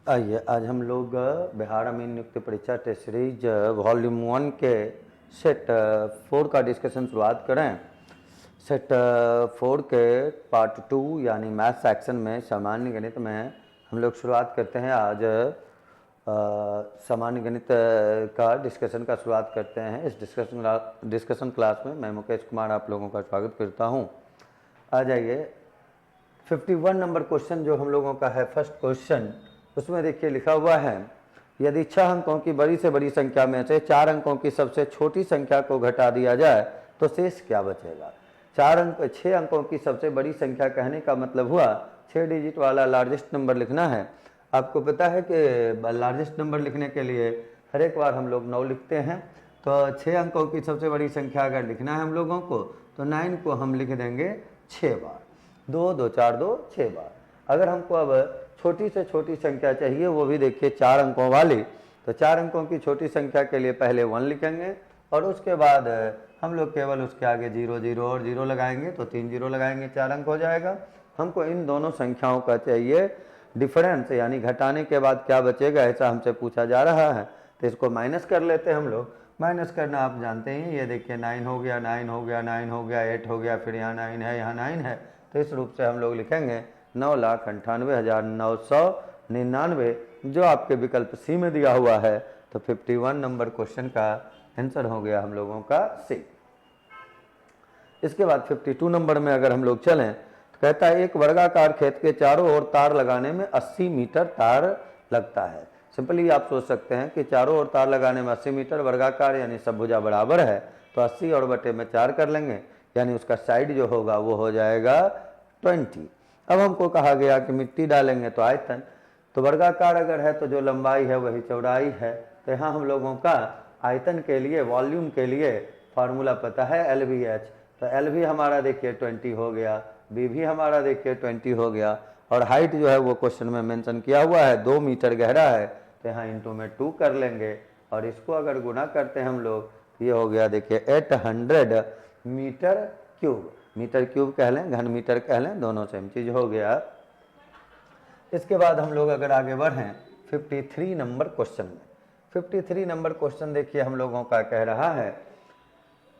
आइए आज हम लोग बिहार अमीन नियुक्ति परीक्षा टेस्ट सीरीज वॉल्यूम 1 के सेट 4 का डिस्कशन शुरुआत करें। सेट 4 के पार्ट 2 यानी मैथ सेक्शन में सामान्य गणित में हम लोग शुरुआत करते हैं। आज सामान्य गणित का डिस्कशन का शुरुआत करते हैं। इस डिस्कशन क्लास में मैं मुकेश कुमार आप लोगों का स्वागत करता हूं। आ जाइए 51 नंबर क्वेश्चन जो हम लोगों का है फर्स्ट क्वेश्चन, उसमें देखिए लिखा हुआ है यदि 6 अंकों की बड़ी से बड़ी संख्या में से 4 अंकों की सबसे छोटी संख्या को घटा दिया जाए तो शेष क्या बचेगा। 6 अंकों की सबसे बड़ी संख्या कहने का मतलब हुआ 6 डिजिट वाला लार्जेस्ट नंबर लिखना है। आपको पता है कि लार्जेस्ट नंबर लिखने के लिए हर एक बार हम लोग 9 लिखते हैं, तो 6 अंकों की सबसे बड़ी संख्या अगर लिखना है हम लोगों को तो 9 को हम लिख देंगे 6 बार, 2 2 4 2 6 बार। अगर हमको अब छोटी से छोटी संख्या चाहिए, वो भी देखिए 4 अंकों वाली, तो 4 अंकों की छोटी संख्या के लिए पहले 1 लिखेंगे और उसके बाद हम लोग केवल उसके आगे 0 0 और 0 लगाएंगे, तो 3 0 लगाएंगे, 4 अंक हो जाएगा। हमको इन दोनों संख्याओं का चाहिए डिफरेंस, यानी घटाने के बाद क्या बचेगा, ऐसा हमसे पूछा जा रहा है। तो इसको माइनस कर लेते हैं हम लोग। माइनस करना आप जानते हैं, ये देखिए 9 हो गया, 9 हो गया, 9 हो गया, 8 हो गया, फिर यहाँ 9 है, यहाँ 9 है। तो इस रूप से हम लोग लिखेंगे 9,98,999, जो आपके विकल्प सी में दिया हुआ है। तो 51 नंबर क्वेश्चन का आंसर हो गया हम लोगों का सी। इसके बाद 52 नंबर में अगर हम लोग चलें तो कहता है एक वर्गाकार खेत के चारों ओर तार लगाने में 80 मीटर तार लगता है। सिंपली आप सोच सकते हैं कि चारों ओर तार लगाने में 80 मीटर, वर्गाकार यानी सब भुजा बराबर है, तो 80 और बटे में 4 कर लेंगे, यानी उसका साइड जो होगा वो हो जाएगा 20। अब हमको कहा गया कि मिट्टी डालेंगे तो आयतन, तो वर्गाकार अगर है तो जो लंबाई है वही चौड़ाई है। तो यहाँ हम लोगों का आयतन के लिए, वॉल्यूम के लिए फार्मूला पता है LVH, तो L भी हमारा देखिए 20 हो गया, B भी हमारा देखिए 20 हो गया, और हाइट जो है वो क्वेश्चन में मेंशन किया हुआ है 2 मीटर गहरा है, तो यहाँ इंटू में 2 कर लेंगे और इसको अगर गुना करते हैं हम लोग, ये हो गया देखिए 800 मीटर क्यूब। मीटर क्यूब कह लें, घन मीटर कह लें, दोनों सेम चीज हो गया। इसके बाद हम लोग अगर आगे बढ़ें 53 नंबर क्वेश्चन में, 53 नंबर क्वेश्चन देखिए हम लोगों का कह रहा है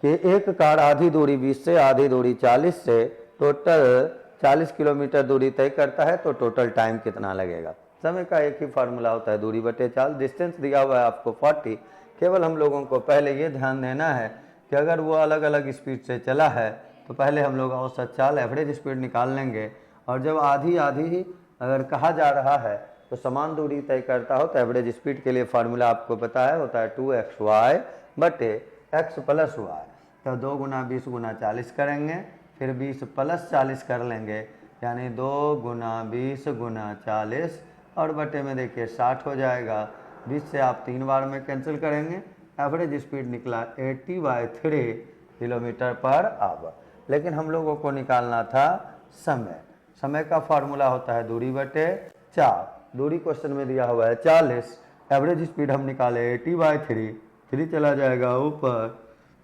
कि एक कार आधी दूरी 20 से आधी दूरी 40 से टोटल 40 किलोमीटर दूरी तय करता है, तो टोटल टाइम कितना लगेगा। समय का एक ही फार्मूला होता है, दूरी बटे चाल। डिस्टेंस दिया हुआ है आपको 40। केवल हम लोगों को पहले ये ध्यान देना है कि अगर वो अलग अलग स्पीड से चला है तो पहले हम लोग औसत चाल एवरेज स्पीड निकाल लेंगे, और जब आधी आधी अगर कहा जा रहा है तो समान दूरी तय करता हो तो एवरेज स्पीड के लिए फार्मूला आपको पता है, होता है 2xy बटे x प्लस वाई। तो 2 गुना 20 गुना 40 करेंगे, फिर 20 प्लस 40 कर लेंगे, यानी 2 गुना 20 गुना 40 और बटे में देखिए 60 हो जाएगा। 20 से आप 3 बार में कैंसिल करेंगे, एवरेज स्पीड निकला 80/3 किलोमीटर पर आवर। लेकिन हम लोगों को निकालना था समय। समय का फार्मूला होता है दूरी बटे चार। दूरी क्वेश्चन में दिया हुआ है 40, एवरेज स्पीड हम निकाले 80/3, 3 चला जाएगा ऊपर,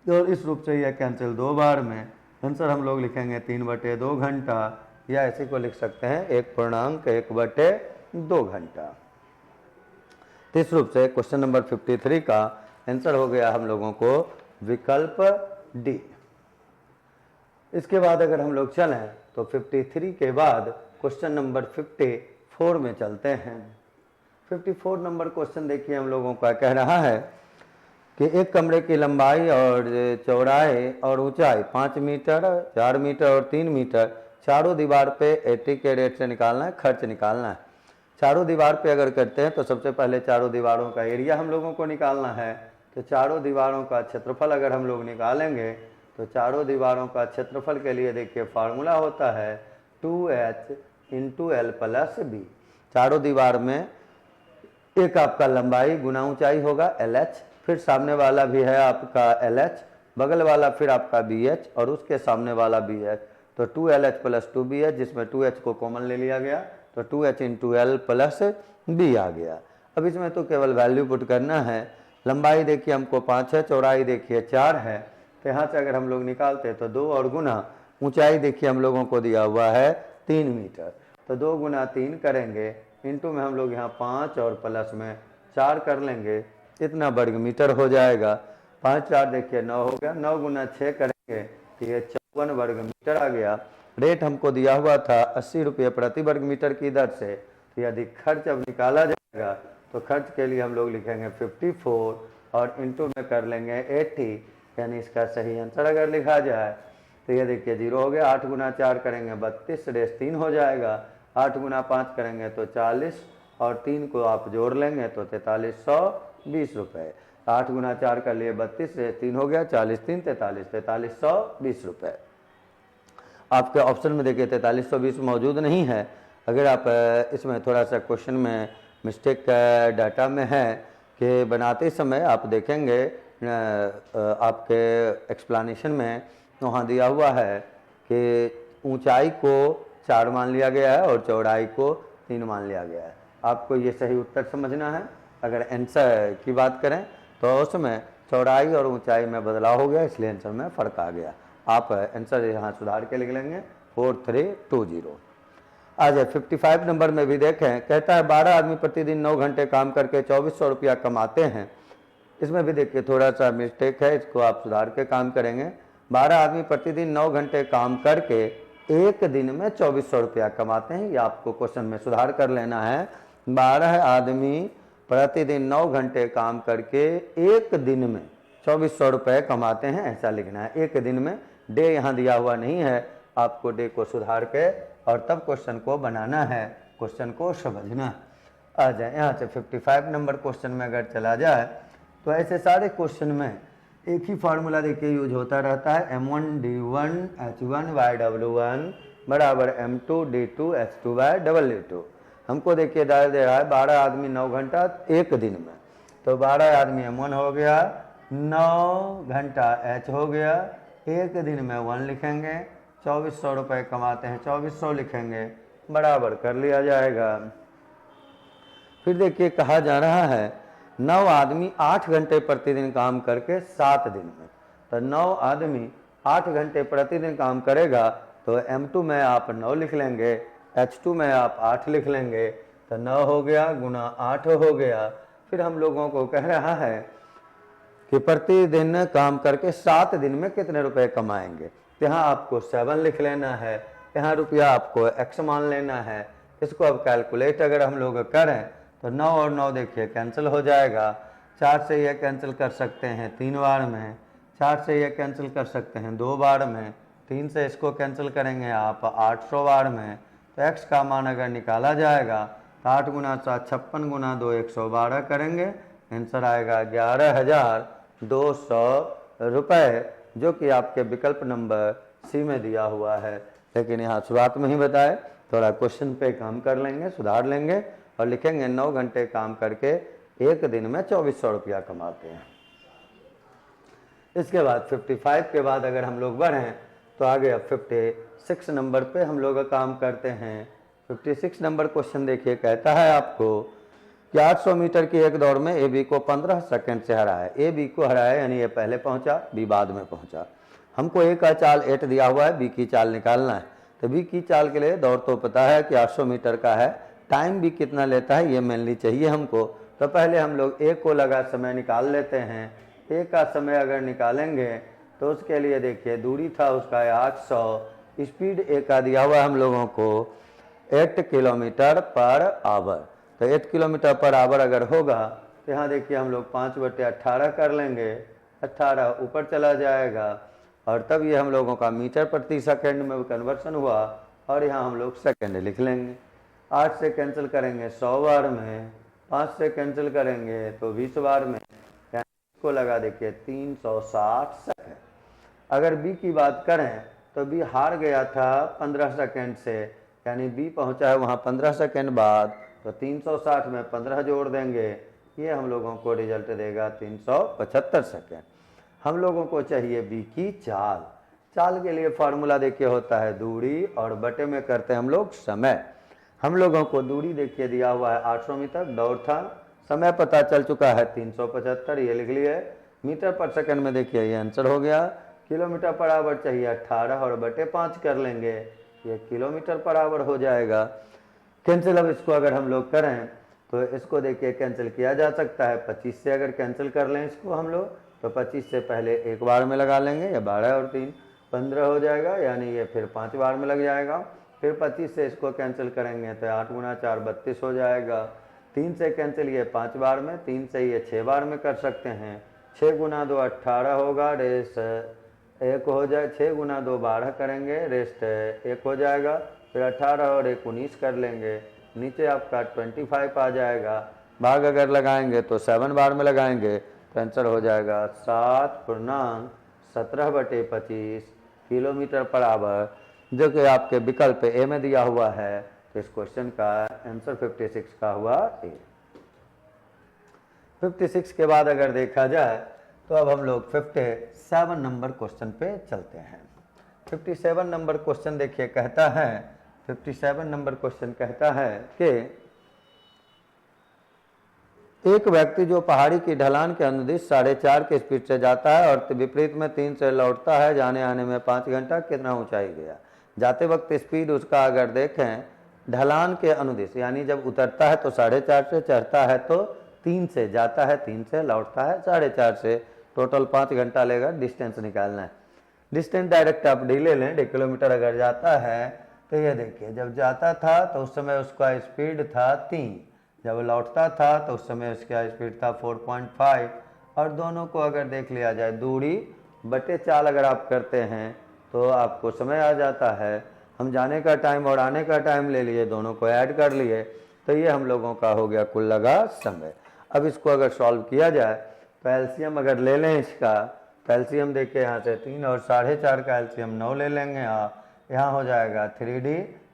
तो इस रूप से यह कैंसिल 2 बार में। आंसर हम लोग लिखेंगे 3/2 घंटा, या ऐसे को लिख सकते हैं 1.1/2 घंटा। तो इस रूप से क्वेश्चन नंबर 53 का आंसर हो गया हम लोगों को विकल्प डी। इसके बाद अगर हम लोग चलें तो 53 के बाद क्वेश्चन नंबर 54 में चलते हैं। 54 नंबर क्वेश्चन देखिए हम लोगों का कह रहा है कि एक कमरे की लंबाई और चौड़ाई और ऊंचाई 5 मीटर, 4 मीटर और 3 मीटर, चारों दीवार पे 80 के रेट से निकालना है, खर्च निकालना है। चारों दीवार पे अगर करते हैं तो सबसे पहले चारों दीवारों का एरिया हम लोगों को निकालना है। तो चारों दीवारों का क्षेत्रफल अगर हम लोग निकालेंगे तो चारों दीवारों का क्षेत्रफल के लिए देखिए फार्मूला होता है 2h × l + b। चारों दीवार में एक आपका लंबाई गुना ऊंचाई होगा LH, फिर सामने वाला भी है आपका LH, बगल वाला फिर आपका BH और उसके सामने वाला BH, तो 2LH + 2BH, जिसमें 2H को कॉमन ले लिया गया, तो 2H × l + b आ गया। अब इसमें तो केवल वैल्यू पुट करना है। लंबाई देखिए हमको 5 है, चौड़ाई देखिए 4 है, तो यहाँ से अगर हम लोग निकालते हैं तो 2 और गुना ऊंचाई देखिए हम लोगों को दिया हुआ है 3 मीटर, तो 2 गुना 3 करेंगे, इंटू में हम लोग यहाँ 5 और प्लस में 4 कर लेंगे, इतना वर्ग मीटर हो जाएगा। 5 4 देखिए 9 हो गया, 9 गुना 6 करेंगे तो ये 54 वर्ग मीटर आ गया। रेट हमको दिया हुआ था 80 रुपये प्रति वर्ग मीटर की दर से। तो यदि खर्च अब निकाला जाएगा तो खर्च के लिए हम लोग लिखेंगे 54 और इंटू में कर लेंगे 80, यानी इसका सही आंसर अगर लिखा जाए तो ये देखिए 0 हो गया। 8 गुना 4 करेंगे 32 रेस 3 हो जाएगा, 8 गुना 5 करेंगे तो 40 और 3 को आप जोड़ लेंगे तो 4320 रुपये। 8 गुना 4 कर लिए 32 रेस 3 हो गया, 40 3 43, 4320 रुपये। आपके ऑप्शन में देखिए 4320 मौजूद नहीं है। अगर आप इसमें थोड़ा सा क्वेश्चन में मिस्टेक डाटा में है कि बनाते समय आप देखेंगे आपके एक्सप्लेनेशन में वहाँ दिया हुआ है कि ऊंचाई को 4 मान लिया गया है और चौड़ाई को 3 मान लिया गया है। आपको ये सही उत्तर समझना है। अगर आंसर की बात करें तो उसमें चौड़ाई और ऊंचाई में बदलाव हो गया, इसलिए आंसर में फ़र्क आ गया। आप आंसर यहाँ सुधार के लिख लेंगे 4320। आ जाए 55 नंबर में भी देखें, कहता है 12 आदमी प्रतिदिन 9 घंटे काम करके 2400 रुपया कमाते हैं। इसमें भी देखिए थोड़ा सा मिस्टेक है, इसको आप सुधार के काम करेंगे। 12 आदमी प्रतिदिन 9 घंटे काम करके एक दिन में 2400 रुपया कमाते हैं, ये आपको क्वेश्चन में सुधार कर लेना है। 12 आदमी प्रतिदिन 9 घंटे काम करके एक दिन में 2400 रुपये कमाते हैं, ऐसा लिखना है। एक दिन में डे यहाँ दिया हुआ नहीं है, आपको डे को सुधार के और तब क्वेश्चन को बनाना है, क्वेश्चन को समझना। आ जाए यहाँ से 55 नंबर क्वेश्चन में अगर चला जाए तो ऐसे सारे क्वेश्चन में एक ही फार्मूला देखिए यूज होता रहता है, M1D1H1Y W1 बराबर M2D2H2Y W2। हमको देखिए डाल दे रहा है 12 आदमी 9 घंटा एक दिन में, तो 12 आदमी M1 हो गया, 9 घंटा H हो गया, एक दिन में 1 लिखेंगे, 2400 रुपये कमाते हैं 2400 लिखेंगे, बराबर कर लिया जाएगा। फिर देखिए कहा जा रहा है 9 आदमी 8 घंटे प्रतिदिन काम करके 7 दिन में, तो 9 आदमी 8 घंटे प्रतिदिन काम करेगा तो M2 में आप 9 लिख लेंगे, H2 में आप 8 लिख लेंगे, तो 9 हो गया गुना 8 हो गया। फिर हम लोगों को कह रहा है कि प्रतिदिन काम करके 7 दिन में कितने रुपए कमाएंगे। यहाँ आपको 7 लिख लेना है, यहाँ रुपया आपको x मान लेना है। इसको अब कैलकुलेट अगर हम लोग करें तो 9 और 9 देखिए कैंसिल हो जाएगा, 4 से ये कैंसिल कर सकते हैं 3 बार में, 4 से ये कैंसिल कर सकते हैं 2 बार में, 3 से इसको कैंसिल करेंगे आप 800 बार में। तो x का मान अगर निकाला जाएगा तो 8 गुना 7 56 गुना 2 112 करेंगे, आंसर आएगा 11,200 रुपये, जो कि आपके विकल्प नंबर सी में दिया हुआ है। लेकिन यहाँ शुरुआत में ही बताए, थोड़ा क्वेश्चन पे काम कर लेंगे, सुधार लेंगे और लिखेंगे 9 घंटे काम करके एक दिन में 2400 रुपया कमाते हैं। इसके बाद 55 के बाद अगर हम लोग बढ़ें तो आगे अब 56 नंबर पे हम लोग काम करते हैं। 56 नंबर क्वेश्चन देखिए, कहता है आपको कि 800 मीटर की एक दौड़ में ए बी को 15 सेकंड से हराया। ए बी को हराया यानी ये पहले पहुंचा, बी बाद में पहुंचा। हमको ए का चाल 8 दिया हुआ है, बी की चाल निकालना है। तो बी की चाल के लिए दौड़ तो पता है कि 800 मीटर का है, टाइम भी कितना लेता है ये मेनली चाहिए हमको। तो पहले हम लोग ए को लगा समय निकाल लेते हैं। ए का समय अगर निकालेंगे तो उसके लिए देखिए दूरी था उसका 800, स्पीड ए का दिया हुआ हम लोगों को 8 किलोमीटर पर आवर। तो 8 किलोमीटर पर आवर अगर होगा तो यहाँ देखिए हम लोग 5/18 कर लेंगे, 18 ऊपर चला जाएगा और तब ये हम लोगों का मीटर प्रति सेकंड में कन्वर्सन हुआ और यहाँ हम लोग सेकंड लिख लेंगे। 8 से कैंसिल करेंगे 100 बार में, 5 से कैंसिल करेंगे तो 20 बार में, को लगा देखिए 360 सेकंड। अगर बी की बात करें तो बी हार गया था 15 सेकंड से, यानी बी पहुंचा है वहाँ 15 सेकंड बाद, तो 360 में 15 जोड़ देंगे, ये हम लोगों को रिजल्ट देगा 375 सेकंड। हम लोगों को चाहिए बी की चाल। चाल के लिए फार्मूला देखिए होता है दूरी और बटे में करते हैं हम लोग समय। हम लोगों को दूरी देखिए दिया हुआ है 800 मीटर दौड़ था, समय पता चल चुका है 375, ये लिख लिए। मीटर पर सेकंड में देखिए ये आंसर हो गया। किलोमीटर पर आवर चाहिए 18 और बटे 5 कर लेंगे, ये किलोमीटर पर आवर हो जाएगा। कैंसिल अब इसको अगर हम लोग करें तो इसको देखिए कैंसिल किया जा सकता है 25 से। अगर कैंसिल कर लें इसको हम लोग तो 25 से पहले एक बार में लगा लेंगे, या 12 और 3 15 हो जाएगा, यानी ये फिर 5 बार में लग जाएगा। फिर 25 से इसको कैंसिल करेंगे तो 8 गुना 4 32 हो जाएगा। 3 से कैंसिल ये 5 बार में, 3 से ये 6 बार में कर सकते हैं। 6 गुना 2 18 होगा, रेस्ट 1 हो जाए। 6 गुना 2 12 करेंगे, रेस्ट 1 हो जाएगा। फिर 18 और 1 19 कर लेंगे, नीचे आपका 25 आ जाएगा। भाग अगर लगाएंगे तो 7 बार में लगाएंगे तो आंसर हो जाएगा 7.17/25 किलोमीटर पर आवर, जो कि आपके विकल्प ए में दिया हुआ है। तो इस क्वेश्चन का आंसर 56 का हुआ ए। 56 के बाद अगर देखा जाए तो अब हम लोग 57 नंबर क्वेश्चन पे चलते हैं। 57 नंबर क्वेश्चन देखिए कहता है, 57 नंबर क्वेश्चन कहता है कि एक व्यक्ति जो पहाड़ी की ढलान के अनुदिश 4.5 की स्पीड से जाता है और विपरीत में 3 से लौटता है, जाने आने में 5 घंटा, कितना ऊंचाई गया? जाते वक्त स्पीड उसका अगर देखें ढलान के अनुदिश, यानी जब उतरता है तो 4.5 से, चढ़ता है तो 3 से, जाता है 3 से, लौटता है 4.5 से, टोटल 5 घंटा लेगा। डिस्टेंस निकालना है। डिस्टेंस डायरेक्ट आप डी ले लें, 1.5 किलोमीटर अगर जाता है तो ये देखिए जब जाता था तो उस समय उसका स्पीड था 3, जब लौटता था तो उस समय उसका स्पीड था 4.5। और दोनों को अगर देख लिया जाए दूरी बटे चाल अगर आप करते हैं तो आपको समय आ जाता है। हम जाने का टाइम और आने का टाइम ले लिए, दोनों को ऐड कर लिए, तो ये हम लोगों का हो गया कुल लगा समय। अब इसको अगर सॉल्व किया जाए तो एलसीएम अगर ले लें इसका, तो एलसीएम देखिए यहाँ से 3 और 4.5 का एलसीएम 9 ले लेंगे। यहाँ हो जाएगा 3D,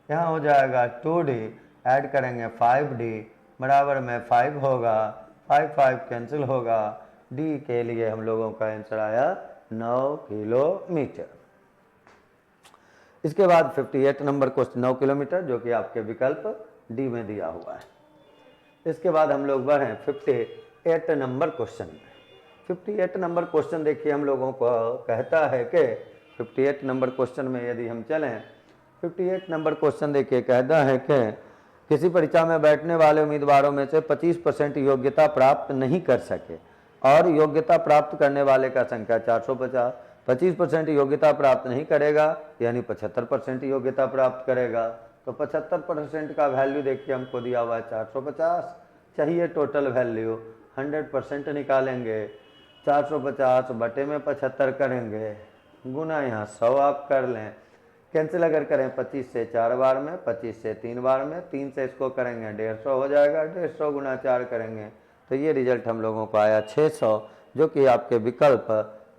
यहाँ हो जाएगा 2D, ऐड करेंगे 5D, बराबर में 5 होगा, 5 कैंसिल होगा। डी के लिए हम लोगों का आंसर आया 9 किलोमीटर। इसके बाद 58 नंबर क्वेश्चन 9 किलोमीटर, जो कि आपके विकल्प डी में दिया हुआ है। इसके बाद हम लोग बढ़े 58 नंबर क्वेश्चन में। 58 नंबर क्वेश्चन देखिए हम लोगों को कहता है कि 58 नंबर क्वेश्चन में यदि हम चलें, 58 नंबर क्वेश्चन देखिए कहता है कि किसी परीक्षा में बैठने वाले उम्मीदवारों में से 25% योग्यता प्राप्त नहीं कर सके और योग्यता प्राप्त करने वाले का संख्या 450। 25% योग्यता प्राप्त नहीं करेगा, यानी 75% योग्यता प्राप्त करेगा। तो 75% का वैल्यू देखिए हमको दिया हुआ है 450, चाहिए टोटल वैल्यू 100% निकालेंगे। 450 बटे में 75 करेंगे, गुना यहाँ 100 आप कर लें। कैंसिल अगर करें 25 से 4 बार में, 25 से 3 बार में, 3 से इसको करेंगे 150 हो जाएगा, 150 गुना 4 करेंगे तो ये रिजल्ट हम लोगों को आया 600, जो कि आपके विकल्प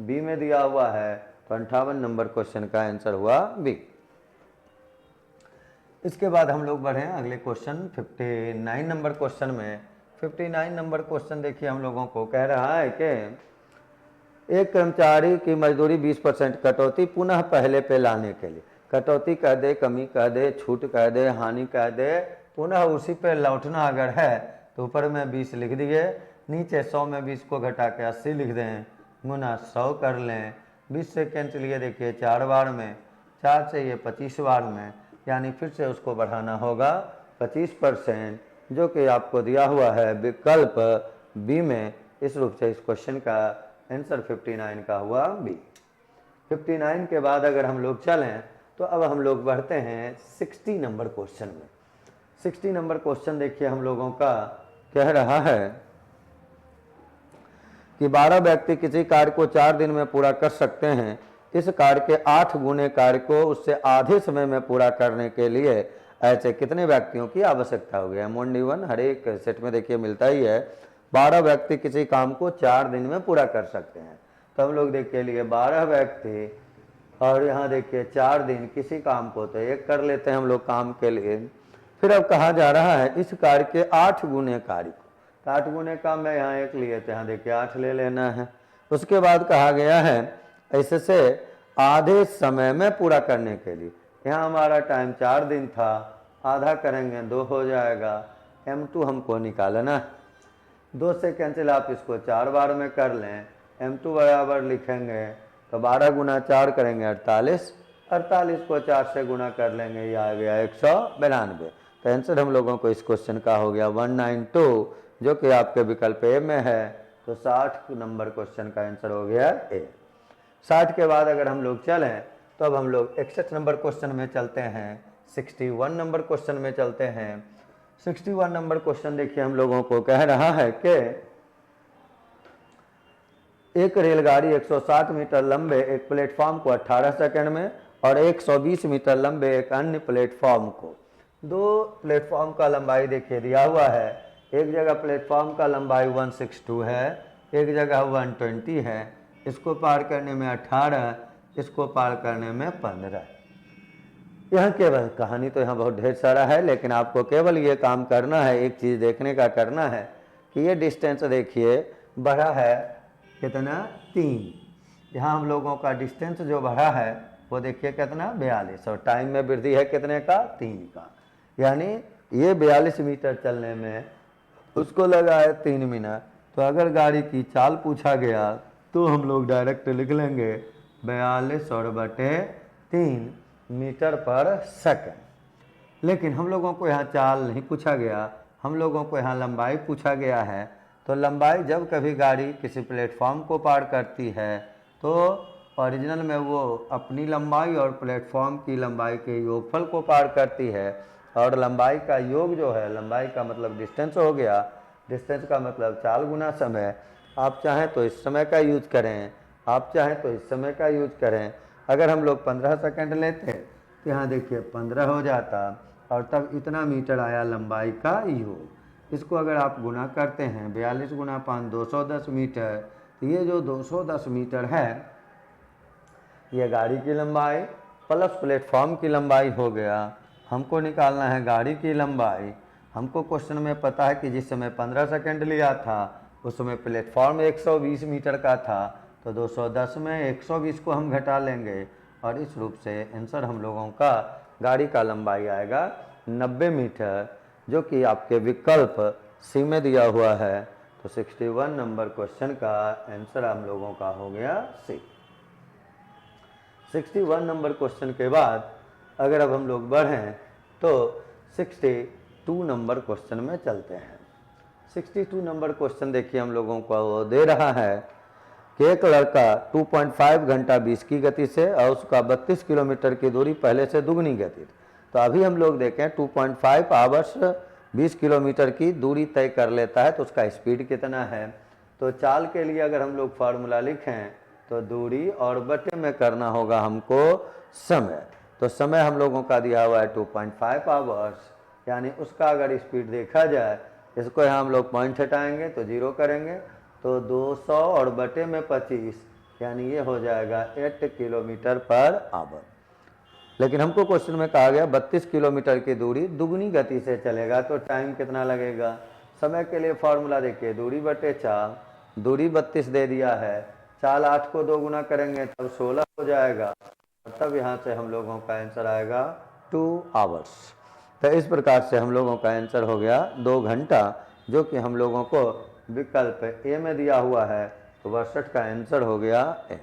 बी में दिया हुआ है। तो 58 नंबर क्वेश्चन का आंसर हुआ बी। इसके बाद हम लोग बढ़े अगले क्वेश्चन 59 नंबर क्वेश्चन में। 59 नंबर क्वेश्चन देखिए हम लोगों को कह रहा है कि एक कर्मचारी की मजदूरी 20% कटौती पुनः पहले पे लाने के लिए, कटौती कह दे, कमी कह दे, छूट कह दे, हानि कह दे, पुनः उसी पे लौटना अगर है तो ऊपर में 20 लिख दिए, नीचे 100 में 20 को घटा के 80 लिख दें, गुना 100 कर लें। 20 से कैंसिल ये देखिए 4 बार में, 4 से ये 25 बार में, यानी फिर से उसको बढ़ाना होगा 25%, जो कि आपको दिया हुआ है विकल्प बी में। इस रूप से इस क्वेश्चन का आंसर 59 का हुआ बी। 59 के बाद अगर हम लोग चलें तो अब हम लोग बढ़ते हैं 60 नंबर क्वेश्चन में। 60 नंबर क्वेश्चन देखिए हम लोगों का कह रहा है कि 12 व्यक्ति किसी कार्य को 4 दिन में पूरा कर सकते हैं। इस कार्य के 8 गुने कार्य को उससे आधे समय में पूरा करने के लिए ऐसे कितने व्यक्तियों की आवश्यकता होगी? M1D1 हर एक सेट में देखिए मिलता ही है। 12 व्यक्ति किसी काम को 4 दिन में पूरा कर सकते हैं, तो हम लोग देखिए लिए 12 व्यक्ति और यहाँ देखिए 4 दिन किसी काम को तो एक कर लेते हैं हम लोग काम के लिए। फिर अब कहा जा रहा है इस कार्य के 8 गुने कार्य को, तो 8 गुने काम में यहाँ एक लिए तो यहाँ देखिए 8 ले लेना है। उसके बाद कहा गया है ऐसे से आधे समय में पूरा करने के लिए, यहाँ हमारा टाइम 4 दिन था, आधा करेंगे 2 हो जाएगा। M2 हमको निकालना है, 2 से कैंसिल आप इसको 4 बार में कर लें, M2 बराबर लिखेंगे तो 12 गुना 4 करेंगे 48, 48 को 4 से गुना कर लेंगे, ये आ गया 192। तो आंसर हम लोगों को इस क्वेश्चन का हो गया 192, जो कि आपके विकल्प ए में है। तो 60 नंबर क्वेश्चन का आंसर हो गया ए। 60 के बाद अगर हम लोग चलें तो अब हम लोग 61 नंबर क्वेश्चन में चलते हैं, 61 नंबर क्वेश्चन में चलते हैं। 61 नंबर क्वेश्चन देखिए हम लोगों को कह रहा है कि एक रेलगाड़ी 160 मीटर लंबे एक प्लेटफॉर्म को 18 सेकंड में और 120 मीटर लंबे एक अन्य प्लेटफॉर्म को, दो प्लेटफॉर्म का लंबाई देखिए दिया हुआ है। एक जगह प्लेटफॉर्म का लंबाई 162 है, एक जगह 120 है। इसको पार करने में 18, इसको पार करने में 15। यह केवल कहानी तो यहाँ बहुत ढेर सारा है, लेकिन आपको केवल ये काम करना है, एक चीज़ देखने का करना है कि ये डिस्टेंस देखिए बढ़ा है कितना 3। यहाँ हम लोगों का डिस्टेंस जो बढ़ा है वो देखिए कितना 42, और टाइम में वृद्धि है कितने का 3 का। यानी ये 42 मीटर चलने में उसको लगा है 3 मिनट। तो अगर गाड़ी की चाल पूछा गया तो हम लोग डायरेक्ट लिख लेंगे 42 और बटे 3 मीटर पर सेकंड। लेकिन हम लोगों को यहाँ चाल नहीं पूछा गया, हम लोगों को यहाँ लंबाई पूछा गया है। तो लंबाई जब कभी गाड़ी किसी प्लेटफॉर्म को पार करती है तो ओरिजिनल में वो अपनी लंबाई और प्लेटफॉर्म की लंबाई के योगफल को पार करती है, और लंबाई का योग जो है, लंबाई का मतलब डिस्टेंस हो गया, डिस्टेंस का मतलब चाल गुना समय। आप चाहें तो इस समय का यूज करें, आप चाहें तो इस समय का यूज करें। अगर हम लोग 15 सेकंड लेते तो यहाँ देखिए 15 हो जाता, और तब इतना मीटर आया लंबाई का योग। इसको अगर आप गुना करते हैं 42 गुना 5 210 मीटर, तो ये जो 210 मीटर है ये गाड़ी की लंबाई प्लस प्लेटफॉर्म की लंबाई हो गया। हमको निकालना है गाड़ी की लंबाई। हमको क्वेश्चन में पता है कि जिस समय 15 सेकंड लिया था उस समय प्लेटफॉर्म 120 मीटर का था, तो 210 में 120 को हम घटा लेंगे, और इस रूप से आंसर हम लोगों का गाड़ी का लंबाई आएगा 90 मीटर, जो कि आपके विकल्प सी में दिया हुआ है। तो 61 नंबर क्वेश्चन का आंसर हम लोगों का हो गया सी। 61 नंबर क्वेश्चन के बाद अगर अब हम लोग बढ़ें तो 62 नंबर क्वेश्चन में चलते हैं। 62 नंबर क्वेश्चन देखिए हम लोगों को वो दे रहा है कि एक लड़का 2.5 घंटा 20 की गति से और उसका 32 किलोमीटर की दूरी पहले से दुगनी गति। तो अभी हम लोग देखें 2.5 आवर्स 20 किलोमीटर की दूरी तय कर लेता है, तो उसका स्पीड कितना है। तो चाल के लिए अगर हम लोग फार्मूला लिखें तो दूरी और बटे में करना होगा हमको समय। तो समय हम लोगों का दिया हुआ है 2.5 आवर्स, यानी उसका अगर स्पीड देखा जाए, इसको यहाँ हम लोग पॉइंट हटाएंगे तो 0 करेंगे, तो 200 और बटे में 25, यानी ये हो जाएगा 8 किलोमीटर पर आवर। लेकिन हमको क्वेश्चन में कहा गया 32 किलोमीटर की दूरी दुगनी गति से चलेगा, तो टाइम कितना लगेगा। समय के लिए फॉर्मूला देखिए दूरी बटे चाल, दूरी 32 दे दिया है, चाल 8 को 2 गुना करेंगे तब 16 हो जाएगा, और तब यहाँ से हम लोगों का आंसर आएगा 2 आवर्स। तो इस प्रकार से हम लोगों का आंसर हो गया 2 घंटा, जो कि हम लोगों को विकल्प ए में दिया हुआ है। तो 62 का आंसर हो गया ए।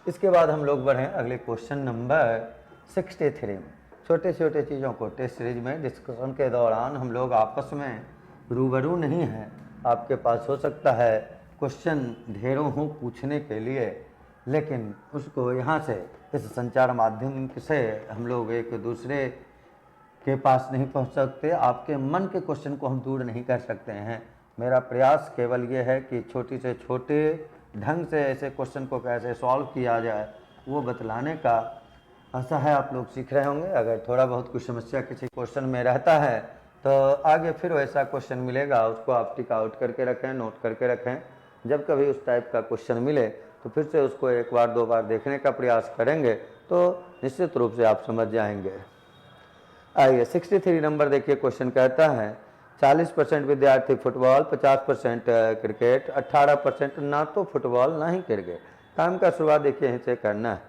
इसके बाद हम लोग बढ़ें अगले क्वेश्चन नंबर 63 में। छोटे छोटे चीज़ों को टेस्ट सीरीज में डिस्कशन के दौरान हम लोग आपस में रूबरू नहीं हैं। आपके पास हो सकता है क्वेश्चन ढेरों हों पूछने के लिए, लेकिन उसको यहाँ से इस संचार माध्यम से हम लोग एक दूसरे के पास नहीं पहुँच सकते। आपके मन के क्वेश्चन को हम दूर नहीं कर सकते हैं। मेरा प्रयास केवल ये है कि छोटी से छोटे ढंग से ऐसे क्वेश्चन को कैसे सॉल्व किया जाए वो बतलाने का। आशा है आप लोग सीख रहे होंगे। अगर थोड़ा बहुत कुछ समस्या किसी क्वेश्चन में रहता है तो आगे फिर वैसा क्वेश्चन मिलेगा, उसको आप टिक आउट करके रखें, नोट करके रखें। जब कभी उस टाइप का क्वेश्चन मिले तो फिर से उसको एक बार 2 बार देखने का प्रयास करेंगे तो निश्चित रूप से आप समझ जाएंगे। आइए 63 नंबर देखिए, क्वेश्चन कहता है 40% विद्यार्थी फुटबॉल, 50% क्रिकेट, 18% ना तो फुटबॉल ना ही क्रिकेट। काम का शुरुआत देखिए यहीं से करना है।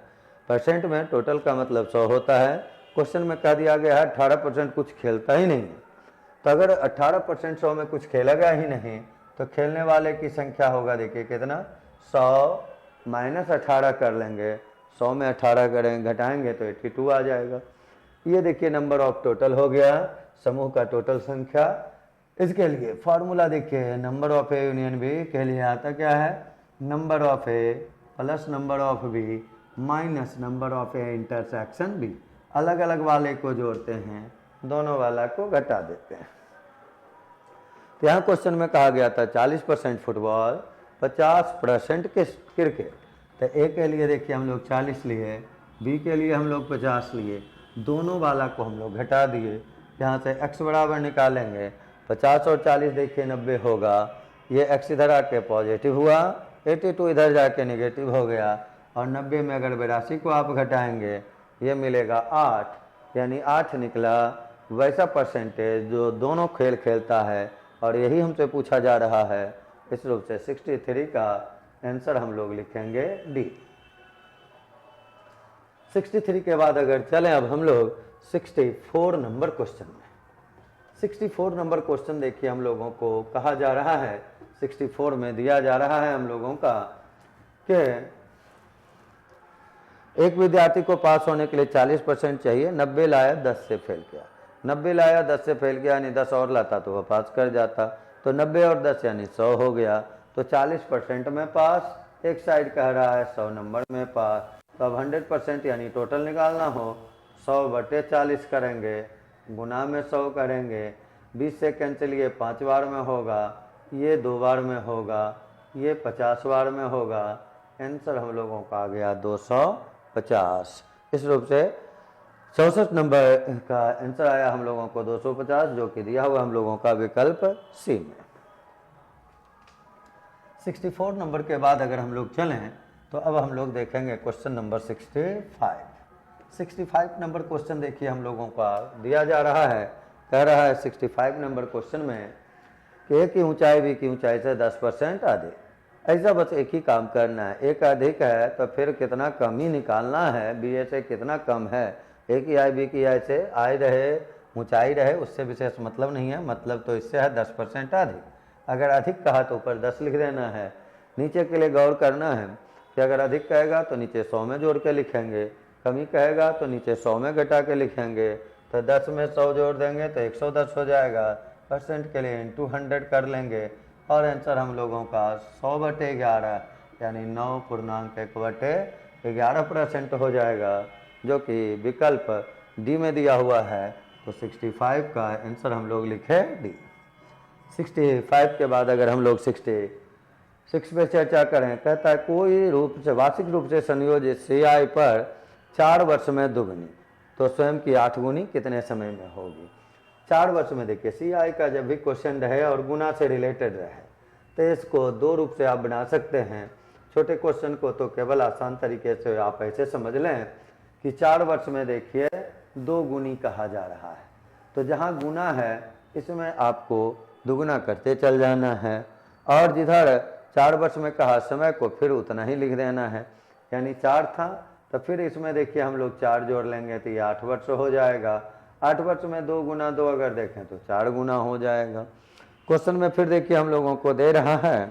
परसेंट में टोटल का मतलब 100 होता है। क्वेश्चन में कह दिया गया है 18% कुछ खेलता ही नहीं है। तो अगर 18% 100 में कुछ खेलेगा ही नहीं तो खेलने वाले की संख्या होगा देखिए कितना, 100 माइनस 18 कर लेंगे, 100 में 18 करेंगे घटाएंगे तो 82 आ जाएगा। ये देखिए नंबर ऑफ टोटल हो गया, समूह का टोटल संख्या। इसके लिए फॉर्मूला देखिए, number of A union B के लिए आता क्या है, number of A plus number of B minus number of A intersection B. अलग अलग वाले को जोड़ते हैं, दोनों वाला को घटा देते हैं। तो यहाँ क्वेश्चन में कहा गया था 40% फुटबॉल 50% क्रिकेट। तो ए के लिए देखिए हम लोग 40 लिए, बी के लिए हम लोग 50 लिए, दोनों वाला को हम लोग घटा दिए। यहाँ से x बराबर निकालेंगे, 50 और 40 देखिए 90 होगा, ये x इधर आके पॉजिटिव हुआ, 82 इधर जाके नेगेटिव हो गया, और 90 में अगर 82 को आप घटाएंगे ये मिलेगा 8, यानी 8 निकला। वैसा परसेंटेज जो दोनों खेल खेलता है, और यही हमसे पूछा जा रहा है। इस रूप से 63 का आंसर हम लोग लिखेंगे डी। 63 के बाद अगर चलें अब हम लोग 64 नंबर क्वेश्चन में। 64 नंबर क्वेश्चन देखिए हम लोगों को कहा जा रहा है, 64 में दिया जा रहा है हम लोगों का कि एक विद्यार्थी को पास होने के लिए 40% चाहिए, 90 लाया 10 से फेल किया। 90 लाया 10 से फेल किया, यानी 10 और लाता तो वह पास कर जाता। तो 90 और 10 यानी 100 हो गया। तो 40% में पास, एक साइड कह रहा है 100 नंबर में पास। तो अब 100% यानी टोटल निकालना हो, 100/40 करेंगे, गुना में 100 करेंगे, 20 से कैंसिल, ये 5 बार में होगा, ये 2 बार में होगा, ये 50 बार में होगा। आंसर हम लोगों का आ गया 250। इस रूप से 64 नंबर का आंसर आया हम लोगों को 250, जो कि दिया हुआ हम लोगों का विकल्प सी में। 64 नंबर के बाद अगर हम लोग चलें तो अब हम लोग देखेंगे क्वेश्चन नंबर 65। 65 नंबर क्वेश्चन देखिए हम लोगों का दिया जा रहा है, कह रहा है 65 नंबर क्वेश्चन में कि ए की ऊंचाई बी की ऊंचाई से 10% अधिक। ऐसा बस एक ही काम करना है, एक अधिक है तो फिर कितना कम ही निकालना है, बी ए से कितना कम है। ए की आई बी की आई से आई रहे ऊंचाई रहे, उससे विशेष मतलब नहीं है, मतलब तो इससे है 10% अधिक। अगर अधिक कहा तो ऊपर 10 लिख देना है। नीचे के लिए गौर करना है कि अगर अधिक कहेगा तो नीचे 100 में जोड़ के लिखेंगे, कमी कहेगा तो नीचे 100 में घटा के लिखेंगे। तो 10 में 100 जोड़ देंगे तो 110 हो जाएगा। परसेंट के लिए इंटू 100 कर लेंगे, और आंसर हम लोगों का 100/11 यानी 9.1/11% हो जाएगा, जो कि विकल्प डी में दिया हुआ है। तो 65 का आंसर हम लोग लिखे डी। 65 के बाद अगर हम लोग 66 पे चर्चा करें, कहता है कोई रूप से वार्षिक रूप से संयोजित CI पर 4 वर्ष में दुगनी, तो स्वयं की 8 गुनी कितने समय में होगी। 4 वर्ष में देखिए CI का जब भी क्वेश्चन रहे और गुना से रिलेटेड रहे तो इसको 2 रूप से आप बना सकते हैं। छोटे क्वेश्चन को तो केवल आसान तरीके से आप ऐसे समझ लें कि 4 वर्ष में देखिए 2 गुनी कहा जा रहा है, तो जहाँ गुना है इसमें आपको दुगुना करते चल जाना है, और जिधर 4 वर्ष में कहा समय को फिर उतना ही लिख देना है। यानी 4 था तो फिर इसमें देखिए हम लोग 4 जोड़ लेंगे तो ये 8 वर्ष हो जाएगा। 8 वर्ष में 2 गुना 2 अगर देखें तो 4 गुना हो जाएगा। क्वेश्चन में फिर देखिए हम लोगों को दे रहा है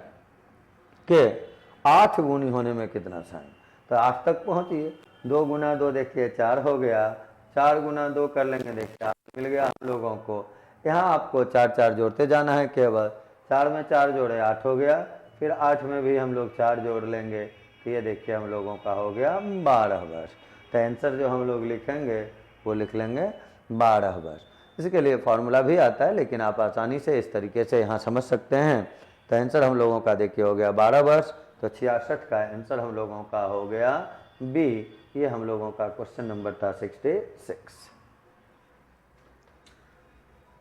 कि 8 गुनी होने में कितना समय, तो 8 तक पहुँचिए। 2 गुना 2 देखिए 4 हो गया, 4 गुना 2 कर लेंगे, देखिए 8 मिल गया हम लोगों को। यहाँ आपको 4 जोड़ते जाना है, केवल 4 में 4 जोड़े 8 हो गया, फिर 8 में भी हम लोग 4 जोड़ लेंगे, तो ये देखिए हम लोगों का हो गया 12 वर्ष। तो आंसर जो हम लोग लिखेंगे वो लिख लेंगे 12 वर्ष। इसके लिए फॉर्मूला भी आता है, लेकिन आप आसानी से इस तरीके से यहाँ समझ सकते हैं। तो आंसर हम लोगों का देखिए हो गया 12 वर्ष। तो 66 का आंसर हम लोगों का हो गया बी। ये हम लोगों का क्वेश्चन नंबर था 66।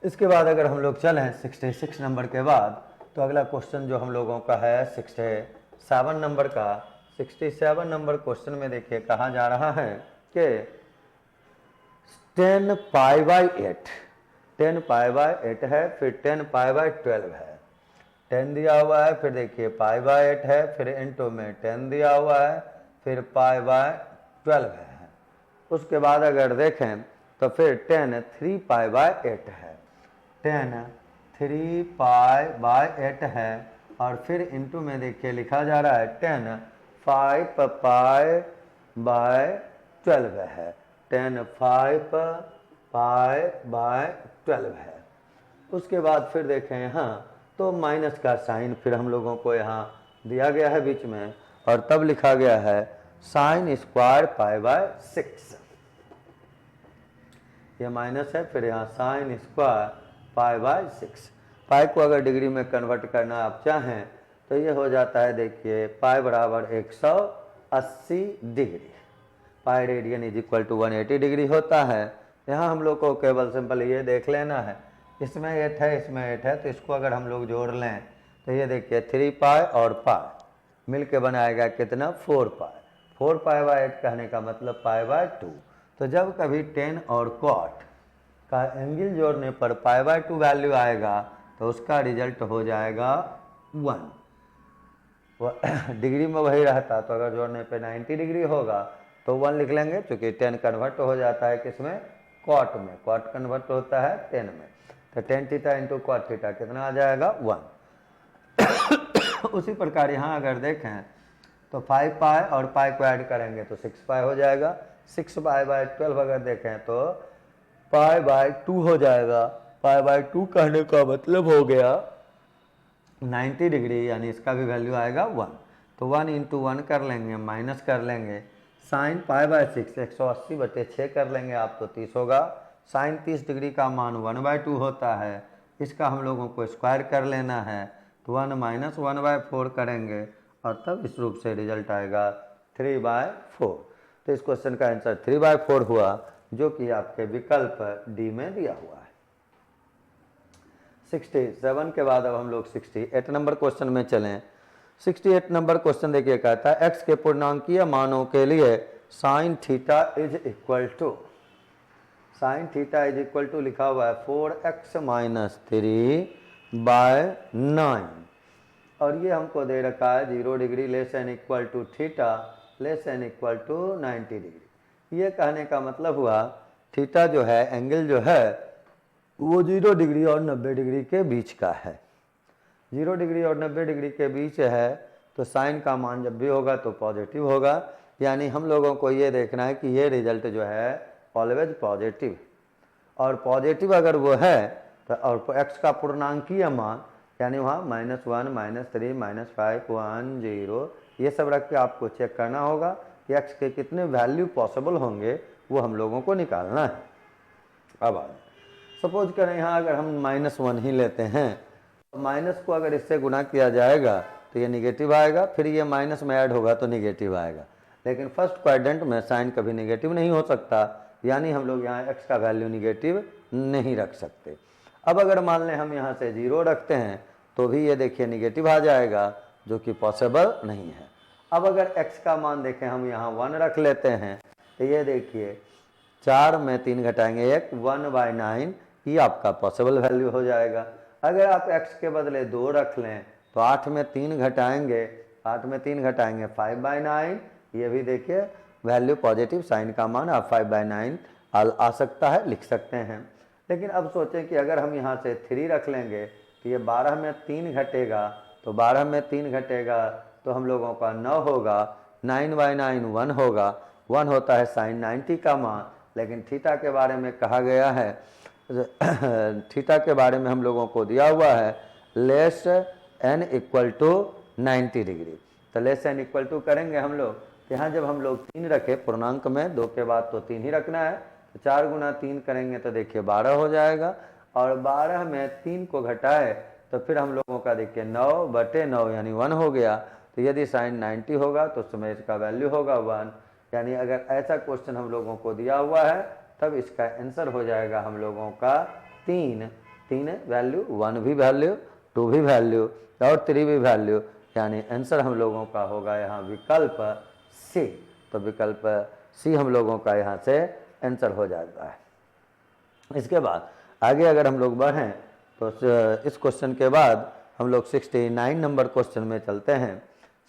इसके बाद अगर हम लोग चलें 66 नंबर के बाद, तो अगला क्वेश्चन जो हम लोगों का है 67 नंबर का। 67 नंबर क्वेश्चन में देखिए कहा जा रहा है कि 10π/8, 10π/8 है, फिर 10π/12 है। 10 दिया हुआ है, फिर देखिए π/8 है, फिर इंटू में 10 दिया हुआ है, फिर π/12 है। उसके बाद अगर देखें तो फिर 10 3π/8 है, 10 3π/8 है, और फिर इंटू में देखिए लिखा जा रहा है 10 5π/12 है, 10 5 π/12 है। उसके बाद फिर देखें यहाँ तो माइनस का साइन फिर हम लोगों को यहाँ दिया गया है बीच में, और तब लिखा गया है sin स्क्वायर π/6। ये माइनस है, फिर यहाँ sin स्क्वायर π/6। पाई को अगर डिग्री में कन्वर्ट करना आप चाहें तो ये हो जाता है, देखिए पाई बराबर 180 degree. Pi radian is equal to 180 degree होता है। यहाँ हम लोग को केवल सिंपल ये देख लेना है, इसमें 8 है इसमें 8 है, तो इसको अगर हम लोग जोड़ लें तो ये देखिए 3 पाई और पाई मिल के बनाएगा कितना 4 पाई। 4 π/8 कहने का मतलब π/2। तो जब कभी 10 और cot का एंगल जोड़ने पर π/2 वैल्यू आएगा तो उसका रिजल्ट हो जाएगा 1। डिग्री में वही रहता तो अगर जोड़ने पे 90 डिग्री होगा तो 1 लिख लेंगे, क्योंकि 10 कन्वर्ट हो जाता है किसमें, कॉट में। कॉट कन्वर्ट होता है 10 में, तो tan theta into cot theta कितना आ जाएगा 1। उसी प्रकार यहाँ अगर देखें तो 5 पाई और पाई को ऐड करेंगे तो 6 पाई हो जाएगा। 6 π/12 अगर देखें तो π/2 हो जाएगा। π/2 कहने का मतलब हो गया 90 डिग्री, यानी इसका भी वैल्यू आएगा 1। तो 1 इंटू 1 कर लेंगे, माइनस कर लेंगे साइन π/6 180/6 कर लेंगे आप तो 30 होगा। साइन 30 डिग्री का मान 1/2 होता है, इसका हम लोगों को स्क्वायर कर लेना है, तो 1 - 1/4 करेंगे और तब इस रूप से रिजल्ट आएगा 3/4। तो इस क्वेश्चन का आंसर 3/4 हुआ, जो कि आपके विकल्प डी में दिया हुआ है। 67 के बाद अब हम लोग 68 नंबर क्वेश्चन में चलें। 68 नंबर क्वेश्चन देखिए, कहता है x के पूर्णांकीय मानों के लिए sine theta is equal to लिखा हुआ है 4x - 3/9, और ये हमको दे रखा है 0 degree less than equal to theta less than equal to 90 degree. ये कहने का मतलब हुआ थीटा जो है, एंगल जो है वो 0 डिग्री और 90 डिग्री के बीच का है। 0 डिग्री और 90 डिग्री के बीच है, तो साइन का मान जब भी होगा तो पॉजिटिव होगा। यानी हम लोगों को ये देखना है कि ये रिजल्ट जो है ऑलवेज पॉजिटिव, और पॉजिटिव अगर वो है तो और x का पूर्णांकीय मान यानी वहाँ -1 -3 -5 1 0 ये सब रख के आपको चेक करना होगा कि x के कितने वैल्यू पॉसिबल होंगे, वो हम लोगों को निकालना है। अब सपोज करें यहाँ अगर हम -1 ही लेते हैं, तो माइनस को अगर इससे गुना किया जाएगा तो ये निगेटिव आएगा, फिर ये माइनस में ऐड होगा तो निगेटिव आएगा। लेकिन फर्स्ट क्वाड्रेंट में साइन कभी निगेटिव नहीं हो सकता, यानी हम लोग यहाँ x का वैल्यू निगेटिव नहीं रख सकते। अब अगर मान लें हम यहाँ से 0 रखते हैं तो भी ये देखिए निगेटिव आ जाएगा, जो कि पॉसिबल नहीं है। अब अगर x का मान देखें हम यहाँ 1 रख लेते हैं, तो ये देखिए 4 में 3 घटाएंगे 1 1/9, ये आपका पॉसिबल वैल्यू हो जाएगा। अगर आप x के बदले 2 रख लें तो 8 में 3 घटाएंगे 5/9, ये भी देखिए वैल्यू पॉजिटिव, साइन का मान आप 5/9 आ सकता है, लिख सकते हैं। लेकिन अब सोचें कि अगर हम यहाँ से 3 रख लेंगे तो ये 12 में 3 घटेगा, तो 12 में 3 घटेगा तो हम लोगों का 9 होगा, 9/9 1 होगा। 1 होता है साइन 90 का मान, लेकिन थीटा के बारे में कहा गया है, थीटा के बारे में हम लोगों को दिया हुआ है less than equal to 90 degree. तो लेस एन इक्वल टू करेंगे हम लोग, यहाँ जब हम लोग 3 रखे पूर्णांक में 2 के बाद तो 3 ही रखना है, तो 4 गुना 3 करेंगे तो देखिए 12 हो जाएगा, और 12 में 3 को घटाए तो फिर हम लोगों का देखिए 9/9 यानी 1 हो गया। तो यदि साइन 90 होगा तो उसमें इसका वैल्यू होगा 1। यानी अगर ऐसा क्वेश्चन हम लोगों को दिया हुआ है तब इसका आंसर हो जाएगा हम लोगों का 3 वैल्यू, 1 भी वैल्यू, 2 भी वैल्यू और 3 भी वैल्यू, यानी आंसर हम लोगों का होगा यहाँ विकल्प सी। तो विकल्प सी हम लोगों का यहाँ से आंसर हो जाता है। इसके बाद आगे अगर हम लोग बढ़ें तो इस क्वेश्चन के बाद हम लोग 69 नंबर क्वेश्चन में चलते हैं।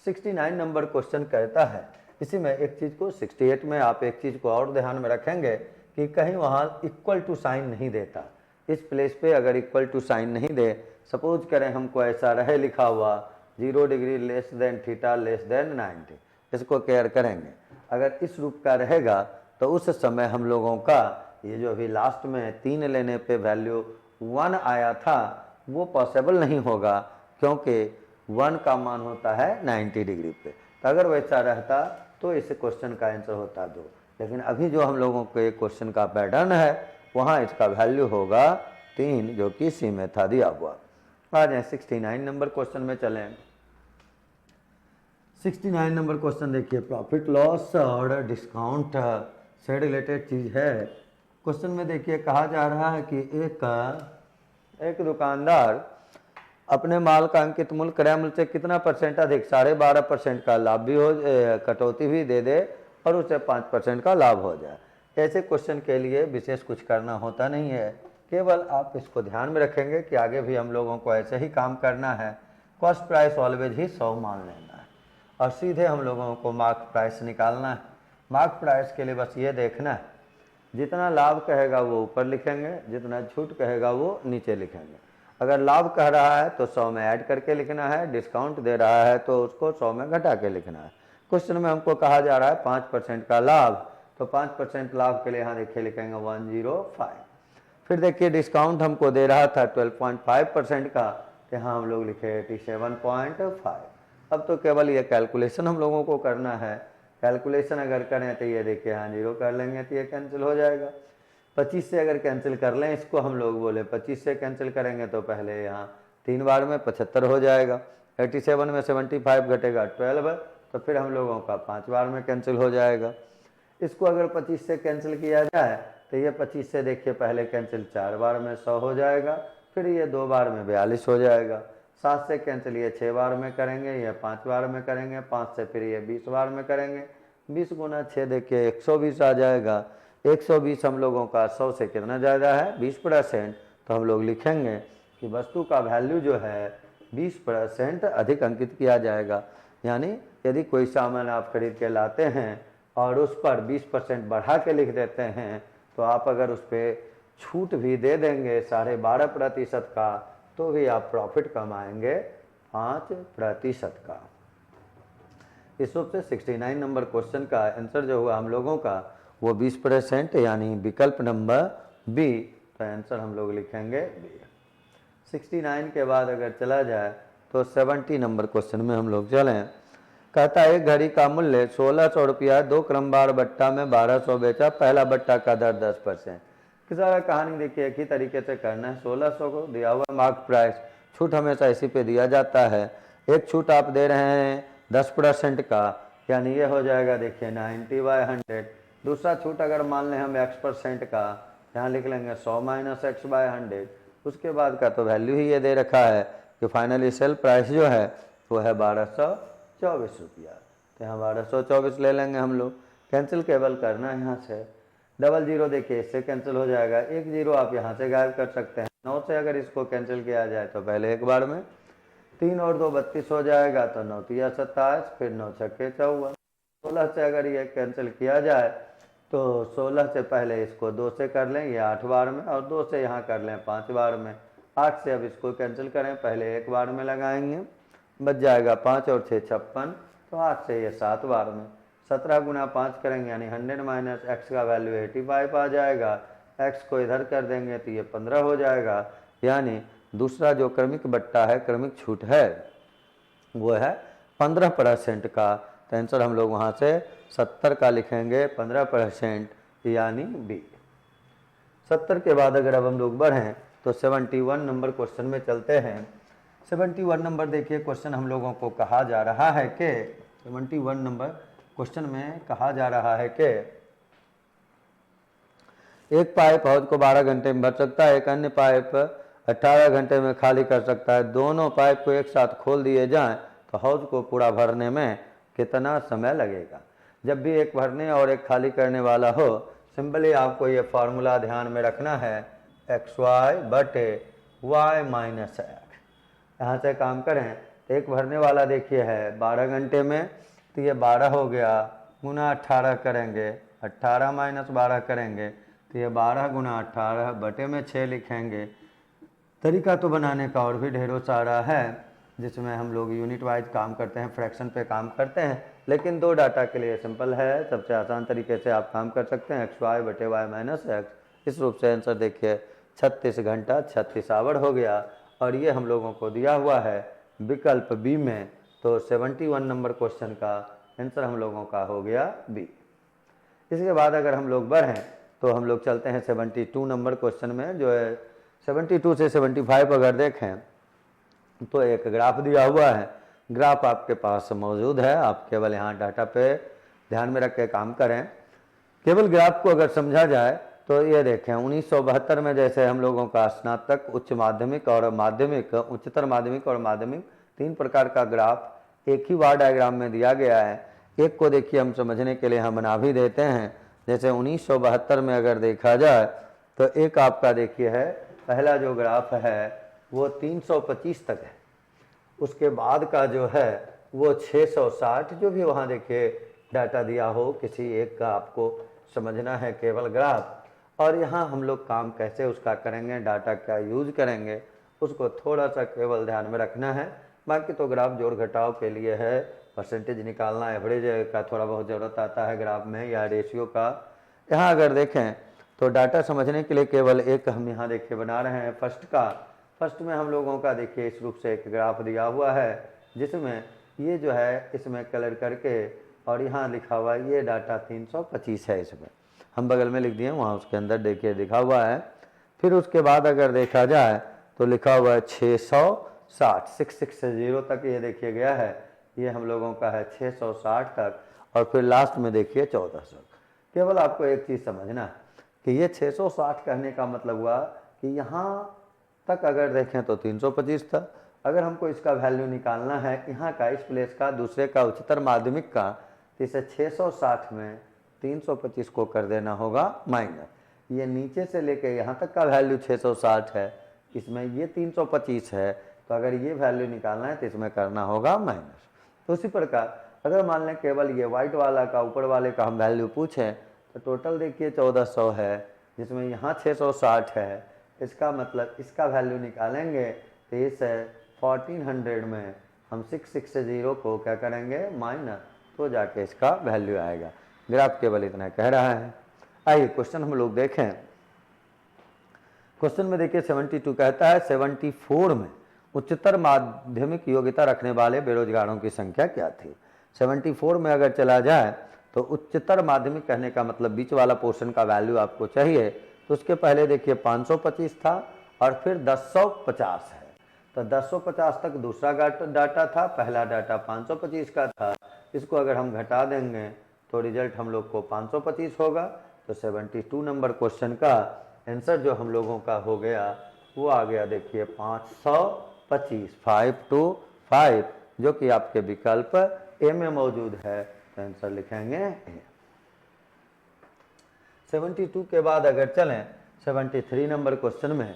69 नंबर क्वेश्चन कहता है, इसी में एक चीज़ को 68 में आप एक चीज़ को और ध्यान में रखेंगे कि कहीं वहाँ इक्वल टू साइन नहीं देता। इस प्लेस पे अगर इक्वल टू साइन नहीं दे, सपोज करें हमको ऐसा रहे लिखा हुआ 0 degree less than theta less than 90, इसको केयर करेंगे। अगर इस रूप का रहेगा तो उस समय हम लोगों का ये जो अभी लास्ट में 3 लेने पे वैल्यू 1 आया था वो पॉसिबल नहीं होगा, क्योंकि 1 का मान होता है 90 डिग्री पे। तो अगर वैसा रहता तो इस क्वेश्चन का आंसर होता 2। लेकिन अभी जो हम लोगों के क्वेश्चन का पैटर्न है वहाँ इसका वैल्यू होगा 3, जो कि सी में था दिया हुआ। आ जाए 69 नंबर क्वेश्चन में चलें। 69 नंबर क्वेश्चन देखिए, प्रॉफिट लॉस और डिस्काउंट से रिलेटेड चीज़ है। क्वेश्चन में देखिए कहा जा रहा है कि एक दुकानदार अपने माल का अंकित मूल्य क्रय मूल्य से कितना % अधिक 12.5% का लाभ भी हो कटौती भी दे दे और उसे 5% का लाभ हो जाए। ऐसे क्वेश्चन के लिए विशेष कुछ करना होता नहीं है, केवल आप इसको ध्यान में रखेंगे कि आगे भी हम लोगों को ऐसे ही काम करना है। कॉस्ट प्राइस ऑलवेज ही 100 मान लेना है और सीधे हम लोगों को मार्क प्राइस निकालना है। मार्क प्राइस के लिए बस ये देखना है, जितना लाभ कहेगा वो ऊपर लिखेंगे, जितना छूट कहेगा वो नीचे लिखेंगे। अगर लाभ कह रहा है तो 100 में ऐड करके लिखना है, डिस्काउंट दे रहा है तो उसको 100 में घटा के लिखना है। क्वेश्चन में हमको कहा जा रहा है 5% का लाभ, तो 5% लाभ के लिए यहाँ देखिए लिखेंगे 105। फिर देखिए डिस्काउंट हमको दे रहा था 12.5% का, तो यहाँ हम लोग लिखे 87.5। अब तो केवल ये कैलकुलेशन हम लोगों को करना है। कैलकुलेशन अगर करें तो ये देखिए यहाँ 0 कर लेंगे तो ये कैंसिल हो जाएगा। 25 से अगर कैंसिल कर लें इसको, हम लोग बोले 25 से कैंसिल करेंगे तो पहले यहाँ 3 बार में 75 हो जाएगा। 87 में 75 घटेगा 12, तो फिर हम लोगों का 5 बार में कैंसिल हो जाएगा। इसको अगर 25 से कैंसिल किया जाए तो ये 25 से देखिए पहले कैंसिल 4 बार में 100 हो जाएगा, फिर ये 2 बार में 42 हो जाएगा। 7 से कैंसिल ये 6 बार में करेंगे, ये 5 बार में करेंगे, 5 से फिर ये 20 बार में करेंगे। 20 गुना 6 देखिए 120 आ जाएगा। 120 हम लोगों का 100 से कितना ज़्यादा है 20%, तो हम लोग लिखेंगे कि वस्तु का वैल्यू जो है 20% अधिक अंकित किया जाएगा। यानी यदि कोई सामान आप खरीद के लाते हैं और उस पर 20% बढ़ा के लिख देते हैं, तो आप अगर उस पर छूट भी दे देंगे 12.5% का, तो भी आप प्रॉफिट कमाएंगे 5% का। इस रूप से 69 नंबर क्वेश्चन का आंसर जो हुआ हम लोगों का वो 20%, यानी विकल्प नंबर बी। तो आंसर हम लोग लिखेंगे बी। 69 के बाद अगर चला जाए तो 70 नंबर क्वेश्चन में हम लोग चलें। कहता है एक घड़ी का मूल्य 1600 रुपया, 2 क्रमवार बट्टा में 1200 बेचा, पहला बट्टा का दर 10%। किस तरह कहानी देखिए एक ही तरीके से करना है। 1600 को दिया हुआ मार्क प्राइस, छूट हमेशा इसी पे दिया जाता है। एक छूट आप दे रहे हैं 10% का, यानी ये हो जाएगा देखिए 90/100। दूसरा छूट अगर मान लें हम x% का, यहाँ लिख लेंगे 100 - x/100। उसके बाद का तो वैल्यू ही ये दे रखा है कि फाइनली सेल प्राइस जो है वो है 1224 रुपया। तो यहाँ 1224 ले लेंगे हम लोग। कैंसिल केवल करना है यहाँ से। 00 देखिए इससे कैंसिल हो जाएगा। 10 आप यहाँ से गायब कर सकते हैं। 9 से अगर इसको कैंसिल किया जाए तो पहले एक बार में 3 और 2 32 हो जाएगा, तो 9 तिया 27, फिर 9 छक्के 54। 16 से अगर ये कैंसिल किया जाए तो 16 से पहले इसको 2 से कर लें, ये 8 बार में, और 2 से यहाँ कर लें 5 बार में। 8 से अब इसको कैंसिल करें, पहले एक बार में लगाएंगे, बच जाएगा 5 और 6 56, तो 8 से ये 7 बार में। 17 गुना 5 करेंगे यानी 100 - x का वैल्यू 85 आ जाएगा। x को इधर कर देंगे तो ये 15 हो जाएगा। यानी दूसरा जो क्रमिक बट्टा है, क्रमिक छूट है, वो है 15% का। तो आंसर हम लोग वहाँ से 70 का लिखेंगे, 15%, यानी बी। 70 के बाद अगर अब हम लोग बढ़ें तो 71 नंबर क्वेश्चन में चलते हैं। 71 नंबर देखिए क्वेश्चन हम लोगों को कहा जा रहा है कि 71 नंबर क्वेश्चन में कहा जा रहा है कि एक पाइप हौज को 12 घंटे में भर सकता है, एक अन्य पाइप 18 घंटे में खाली कर सकता है। दोनों पाइप को एक साथ खोल दिए जाएं तो हौज को पूरा भरने में कितना समय लगेगा। जब भी एक भरने और एक खाली करने वाला हो, सिंपली आपको ये फार्मूला ध्यान में रखना है, xy बटे y - x। यहाँ से काम करें तो एक भरने वाला देखिए है 12 घंटे में, तो ये 12 हो गया, गुना 18 करेंगे, 18 - 12 करेंगे तो ये 12 गुना 18 बटे में 6 लिखेंगे। तरीका तो बनाने का और भी ढेरों सारा है, जिसमें हम लोग यूनिट वाइज काम करते हैं, फ्रैक्शन पे काम करते हैं, लेकिन 2 डाटा के लिए सिंपल है। सबसे आसान तरीके से आप काम कर सकते हैं xy बटे y - x। इस रूप से आंसर देखिए 36 घंटा 36 आवर हो गया। और ये हम लोगों को दिया हुआ है विकल्प बी में, तो 71 नंबर क्वेश्चन का आंसर हम लोगों का हो गया बी। इसके बाद अगर हम लोग बढ़ें तो हम लोग चलते हैं 72 नंबर क्वेश्चन में, जो है 72 से 75 अगर देखें तो एक ग्राफ दिया हुआ है। ग्राफ आपके पास मौजूद है, आप केवल यहाँ डाटा पे ध्यान में रख के काम करें। केवल ग्राफ को अगर समझा जाए तो ये देखें 1972 में जैसे हम लोगों का स्नातक, उच्च माध्यमिक और माध्यमिक, उच्चतर माध्यमिक और माध्यमिक 3 प्रकार का ग्राफ एक ही बार डायग्राम में दिया गया है। एक को देखिए हम समझने के लिए हम बना भी देते हैं। जैसे 1972 में अगर देखा जाए तो एक आपका देखिए है पहला जो ग्राफ है वो 325 तक है, उसके बाद का जो है वो 660, जो भी वहाँ देखिए डाटा दिया हो किसी एक का आपको समझना है केवल ग्राफ। और यहाँ हम लोग काम कैसे उसका करेंगे, डाटा क्या यूज करेंगे, उसको थोड़ा सा केवल ध्यान में रखना है। बाकी तो ग्राफ जोड़ घटाव के लिए है, परसेंटेज निकालना, एवरेज का थोड़ा बहुत ज़रूरत आता है ग्राफ में, या रेशियो का। यहाँ अगर देखें तो डाटा समझने के लिए केवल एक हम यहाँ देखिए बना रहे हैं फर्स्ट का। फर्स्ट में हम लोगों का देखिए इस रूप से एक ग्राफ दिया हुआ है, जिसमें ये जो है इसमें कलर करके और यहाँ लिखा हुआ है ये डाटा 325 है, इसमें हम बगल में लिख दिए, वहाँ उसके अंदर देखिए लिखा हुआ है। फिर उसके बाद अगर देखा जाए तो लिखा हुआ है 660, 660 तक ये देखिए गया है, ये हम लोगों का है 660 तक। और फिर लास्ट में देखिए 1400। केवल आपको एक चीज़ समझना कि ये 660 कहने का मतलब हुआ कि यहाँ तक अगर देखें तो 325 था। अगर हमको इसका वैल्यू निकालना है यहाँ का, इस प्लेस का, दूसरे का उच्चतर माध्यमिक का, तो इसे 660 में 325 को कर देना होगा माइनस। ये नीचे से लेके यहाँ तक का वैल्यू 660 है, इसमें ये 325 है, तो अगर ये वैल्यू निकालना है तो इसमें करना होगा माइनस। तो उसी प्रकार अगर मान लें केवल ये वाइट वाला का, ऊपर वाले का हम वैल्यू पूछें तो टोटल देखिए 1400 है, जिसमें यहाँ 660 है। इसका मतलब इसका वैल्यू निकालेंगे तो इस 1400 में हम 660 को क्या करेंगे माइनस, तो जाके इसका वैल्यू आएगा। ग्राफ केवल इतना कह रहा है। आइए क्वेश्चन हम लोग देखें। क्वेश्चन में देखिए 72 कहता है 74 में उच्चतर माध्यमिक योग्यता रखने वाले बेरोजगारों की संख्या क्या थी। 74 में अगर चला जाए तो उच्चतर माध्यमिक कहने का मतलब बीच वाला पोर्शन का वैल्यू आपको चाहिए, तो उसके पहले देखिए 525 था और फिर 1050 है, तो 1050 तक दूसरा डाटा था, पहला डाटा 525 का था। इसको अगर हम घटा देंगे तो रिजल्ट हम लोग को 525 होगा। तो 72 नंबर क्वेश्चन का आंसर जो हम लोगों का हो गया वो आ गया देखिए 525, 525, जो कि आपके विकल्प ए में मौजूद है, तो आंसर लिखेंगे ए। 72 के बाद अगर चलें 73 नंबर क्वेश्चन में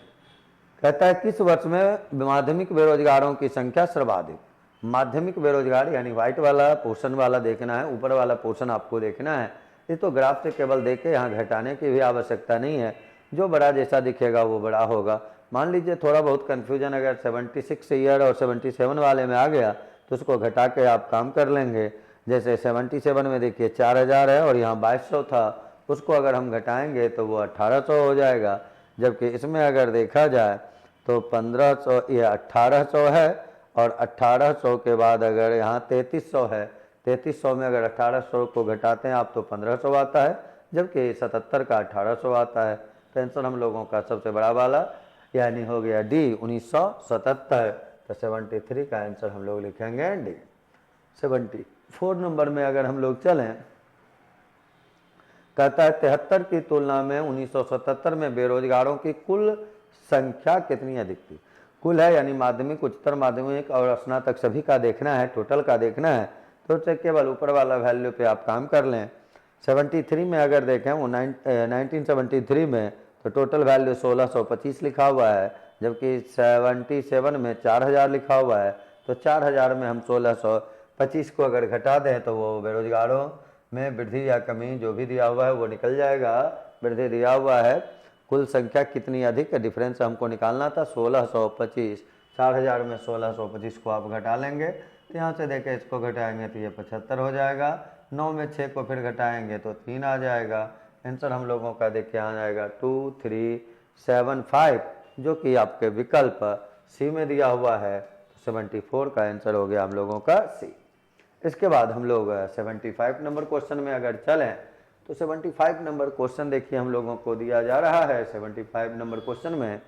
कहता है किस वर्ष में माध्यमिक बेरोजगारों की संख्या सर्वाधिक। माध्यमिक बेरोजगार यानी व्हाइट वाला पोर्शन वाला देखना है, ऊपर वाला पोर्शन आपको देखना है। ये तो ग्राफ से केवल देखे, यहाँ घटाने की भी आवश्यकता नहीं है, जो बड़ा जैसा दिखेगा वो बड़ा होगा। मान लीजिए थोड़ा बहुत कन्फ्यूजन अगर 76 ईयर और 77 वाले में आ गया तो उसको घटा के आप काम कर लेंगे। जैसे 77 में देखिए 4000 है और यहाँ 2200 था, उसको अगर हम घटाएंगे तो वो 1800 हो जाएगा। जबकि इसमें अगर देखा जाए तो 1500, ये 1800 है और 1800 के बाद अगर यहाँ 3300 है, 3300 में अगर 1800 को घटाते हैं आप तो 1500 आता है, जबकि 77 का 1800 आता है। तो आंसर हम लोगों का सबसे बड़ा वाला यानी हो गया डी 1977। तो 73 का आंसर हम लोग लिखेंगे डी। 74 नंबर में अगर हम लोग चलें कहता है 73 की तुलना में 1977 में बेरोजगारों की कुल संख्या कितनी अधिक थी। कुल है यानी माध्यमिक, उच्चतर माध्यमिक और स्नातक सभी का देखना है, टोटल का देखना है, तो केवल ऊपर वाला वैल्यू पे आप काम कर लें। 73 में अगर देखें वो 1973 में तो टोटल वैल्यू 1625 लिखा हुआ है, जबकि 77 में 4000 लिखा हुआ है। तो 4000 में हम 1625 को अगर घटा दें तो वो बेरोजगारों में वृद्धि या कमी जो भी दिया हुआ है वो निकल जाएगा। वृद्धि दिया हुआ है, कुल संख्या कितनी अधिक है, डिफरेंस हमको निकालना था 1625। 4000 में 1625 को आप घटा लेंगे तो यहाँ से देखें इसको घटाएंगे तो ये 75 हो जाएगा। 9 में 6 को फिर घटाएंगे तो 3 आ जाएगा। आंसर हम लोगों का देखिए आ जाएगा 2375, जो कि आपके विकल्प सी में दिया हुआ है। 74 का आंसर हो गया हम लोगों का सी। इसके बाद हम लोग 75 नंबर क्वेश्चन में अगर चलें तो 75 नंबर क्वेश्चन देखिए हम लोगों को दिया जा रहा है 75 नंबर क्वेश्चन में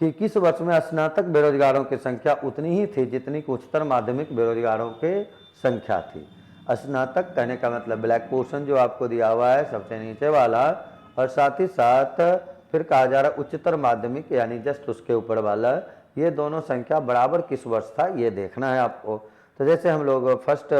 कि किस वर्ष में स्नातक बेरोजगारों की संख्या उतनी ही थी जितनी कि उच्चतर माध्यमिक बेरोजगारों की संख्या थी। स्नातक कहने का मतलब ब्लैक पोर्शन जो आपको दिया हुआ है सबसे नीचे वाला, और साथ ही साथ फिर कहा जा रहा है उच्चतर माध्यमिक यानी जस्ट उसके ऊपर वाला, ये दोनों संख्या बराबर किस वर्ष था ये देखना है आपको। तो जैसे हम लोग फर्स्ट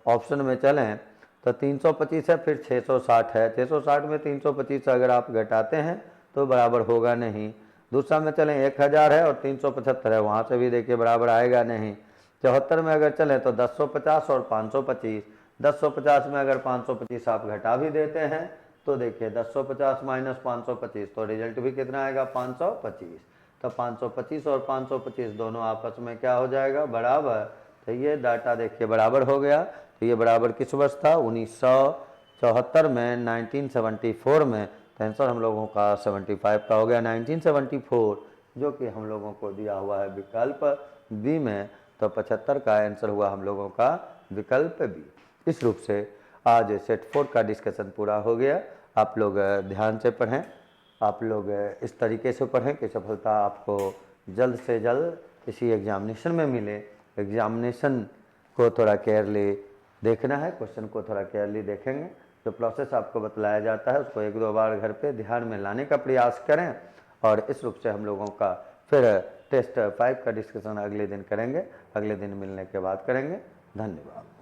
ऑप्शन में चलें तो 325 है, फिर 660 है, 660 में 325 अगर आप घटाते हैं तो बराबर होगा नहीं। दूसरा में चलें 1000 है और 375 है, वहाँ से भी देखिए बराबर आएगा नहीं। 74 में अगर चलें तो 1050 और 525, 1050 में अगर 525 आप घटा भी देते हैं तो देखिए 1050 माइनस 525 तो रिजल्ट भी कितना आएगा 525। तो 525 और 525 दोनों आपस में क्या हो जाएगा बराबर। तो ये डाटा देखिए बराबर हो गया। तो ये बराबर किस वर्ष था 1974 में, 1974 में। तो आंसर हम लोगों का 75 का हो गया 1974, जो कि हम लोगों को दिया हुआ है विकल्प बी में। तो 75 का आंसर हुआ हम लोगों का विकल्प बी। इस रूप से आज सेट 4 का डिस्कशन पूरा हो गया। आप लोग ध्यान से पढ़ें, आप लोग इस तरीके से पढ़ें कि सफलता आपको जल्द से जल्द किसी एग्जामिनेशन में मिले। एग्जामिनेशन को थोड़ा केयरली देखना है, क्वेश्चन को थोड़ा केयरली देखेंगे। जो प्रोसेस आपको बतलाया जाता है उसको 1-2 बार घर पे ध्यान में लाने का प्रयास करें। और इस रूप से हम लोगों का फिर टेस्ट 5 का डिस्कशन अगले दिन करेंगे, अगले दिन मिलने के बाद करेंगे। धन्यवाद।